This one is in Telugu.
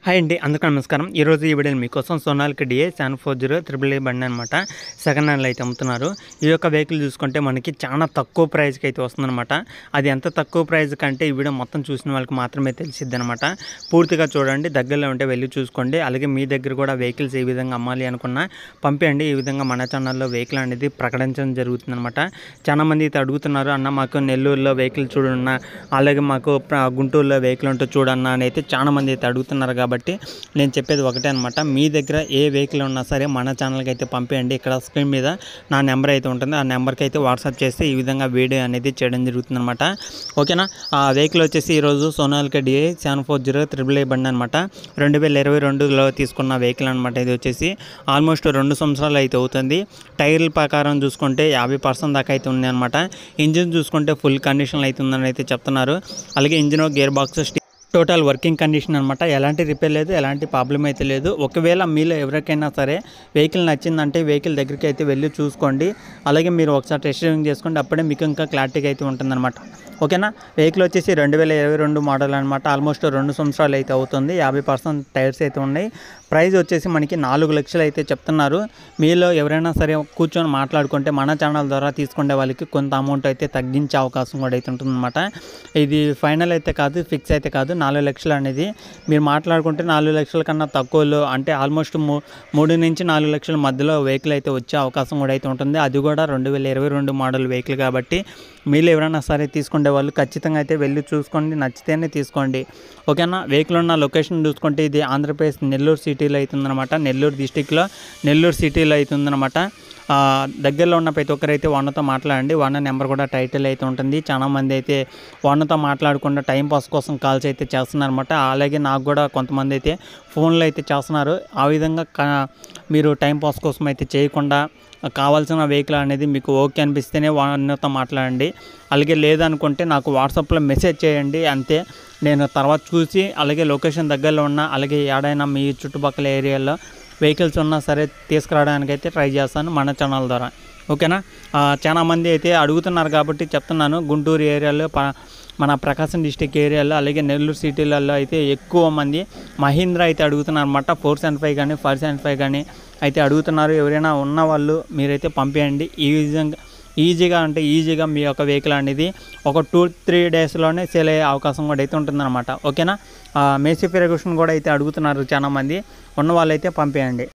హాయ్ అండి, అందరికీ నమస్కారం. ఈరోజు ఈ వీడియోలో మీకోసం సోనాలికా డిఏ 740 AAA బండి అనమాట. సెకండ్ హ్యాండ్లో అయితే అమ్ముతున్నారు. ఈ యొక్క వెహికల్ చూసుకుంటే మనకి చాలా తక్కువ ప్రైస్కి అయితే వస్తుందన్నమాట. అది ఎంత తక్కువ ప్రైస్ కంటే ఈ వీడియో మొత్తం చూసిన వాళ్ళకి మాత్రమే తెలిసిద్ది అనమాట. పూర్తిగా చూడండి, దగ్గరలో ఉంటే వెళ్ళి చూసుకోండి. అలాగే మీ దగ్గర కూడా వెహికల్స్ ఏ విధంగా అమ్మాలి అనుకున్నా పంపించండి. ఈ విధంగా మన ఛానల్లో వెహికల్ అనేది ప్రకటించడం జరుగుతుందన్నమాట. చాలామంది అయితే అడుగుతున్నారు, అన్న మాకు నెల్లూరులో వెహికల్ చూడన్నా, అలాగే మాకు గుంటూరులో వెహికల్ ఉంటే చూడన్నా అని అయితే చాలామంది అయితే అడుగుతున్నారు. కాబట్టి నేను చెప్పేది ఒకటే అనమాట, మీ దగ్గర ఏ వెహికల్ ఉన్నా సరే మన ఛానల్కి అయితే పంపించండి. ఇక్కడ స్క్రీన్ మీద నా నెంబర్ అయితే ఉంటుంది, ఆ నెంబర్కి అయితే వాట్సాప్ చేస్తే ఈ విధంగా వీడియో అనేది చేయడం జరుగుతుంది అనమాట. ఓకేనా. ఆ వెహికల్ వచ్చేసి ఈరోజు సోనాలికా డిఏ 740 AAA బండి అనమాట. 2022లో తీసుకున్న వెహికల్ అనమాట. ఇది వచ్చేసి ఆల్మోస్ట్ 2 సంవత్సరాలు అయితే అవుతుంది. టైర్ల ప్రకారం చూసుకుంటే 50% దాకా అయితే ఉంది అనమాట. ఇంజిన్ చూసుకుంటే ఫుల్ కండిషన్లో అయితే ఉందని అయితే చెప్తున్నారు. అలాగే engine, gear box, total working condition అనమాట. ఎలాంటి రిపేర్ లేదు, ఎలాంటి ప్రాబ్లం అయితే లేదు. ఒకవేళ మీలో ఎవరికైనా సరే వెహికల్ నచ్చిందంటే వెహికల్ దగ్గరికి అయితే వెళ్ళి చూసుకోండి. అలాగే మీరు ఒకసారి టెస్ట్ డ్రైవింగ్ చేసుకోండి, అప్పుడే మీకు ఇంకా క్లారిటీగా అయితే ఉంటుందన్నమాట. ఓకేనా. వెహికల్ వచ్చేసి 2022 మోడల్ అనమాట. ఆల్మోస్ట్ 2 సంవత్సరాలు అయితే అవుతుంది. 50% టైర్స్ అయితే ఉన్నాయి. ప్రైస్ వచ్చేసి మనకి 4 లక్షలు అయితే చెప్తున్నారు. మీలో ఎవరైనా సరే కూర్చొని మాట్లాడుకుంటే మన ఛానల్ ద్వారా తీసుకునే వాళ్ళకి కొంత అమౌంట్ అయితే తగ్గించే అవకాశం కూడా అయితే ఉంటుందన్నమాట. ఇది ఫైనల్ అయితే కాదు, ఫిక్స్ అయితే కాదు. 4 లక్షలు అనేది మీరు మాట్లాడుకుంటే 4 లక్షల కన్నా తక్కువలో, అంటే ఆల్మోస్ట్ 3 నుంచి 4 లక్షల మధ్యలో వెహికల్ అయితే వచ్చే అవకాశం కూడా అయితే ఉంటుంది. అది కూడా 2022 మోడల్ వెహికల్ కాబట్టి మీరు ఎవరైనా సరే తీసుకునే వాళ్ళు ఖచ్చితంగా అయితే వెళ్ళి చూసుకోండి, నచ్చితేనే తీసుకోండి. ఓకేనా. వెహికల్ ఉన్న లొకేషన్ చూసుకుంటే ఇది ఆంధ్రప్రదేశ్ నెల్లూరు సిటీలో అవుతుందన్నమాట. నెల్లూరు డిస్టిక్లో నెల్లూరు సిటీలో అవుతుందన్నమాట. దగ్గరలో ఉన్న ప్రతి ఒక్కరైతే ఓనర్తో మాట్లాడండి. ఓనర్ నెంబర్ కూడా టైటిల్ అయితే ఉంటుంది. చాలామంది అయితే ఓనర్తో మాట్లాడకుండా టైంపాస్ కోసం కాల్స్ అయితే చేస్తున్నారన్నమాట. అలాగే నాకు కూడా కొంతమంది అయితే ఫోన్లో అయితే చేస్తున్నారు. ఆ విధంగా మీరు టైంపాస్ కోసం అయితే చేయకుండా కావాల్సిన వెహికల్ అనేది మీకు ఓకే అనిపిస్తేనే ఓనర్తో మాట్లాడండి. అలాగే లేదనుకుంటే నాకు వాట్సాప్లో మెసేజ్ చేయండి, అంతే. నేను తర్వాత చూసి అలాగే లొకేషన్ దగ్గరలో ఉన్న, అలాగే ఏడైనా మీ చుట్టుపక్కల ఏరియాలో వెహికల్స్ ఉన్నా సరే తీసుకురావడానికి అయితే ట్రై చేస్తాను మన ఛానల్ ద్వారా. ఓకేనా. చాలామంది అయితే అడుగుతున్నారు కాబట్టి చెప్తున్నాను. గుంటూరు ఏరియాలో, మన ప్రకాశం డిస్టిక్ ఏరియాలో, అలాగే నెల్లూరు సిటీలలో అయితే ఎక్కువ మంది మహీంద్రా అయితే అడుగుతున్నారు అన్నమాట. 475 కానీ 575 కానీ అయితే అడుగుతున్నారు. ఎవరైనా ఉన్న వాళ్ళు మీరైతే పంపించండి. ఈ విధంగా ఈజీగా మీ యొక్క వెహికల్ అనేది ఒక 2-3 డేస్లోనే సేల్ అయ్యే అవకాశం కూడా అయితే ఉంటుందన్నమాట. ఓకేనా. మేసీ ఫెర్గుసన్ కూడా అయితే అడుగుతున్నారు చాలామంది. ఉన్న వాళ్ళైతే పంపించండి.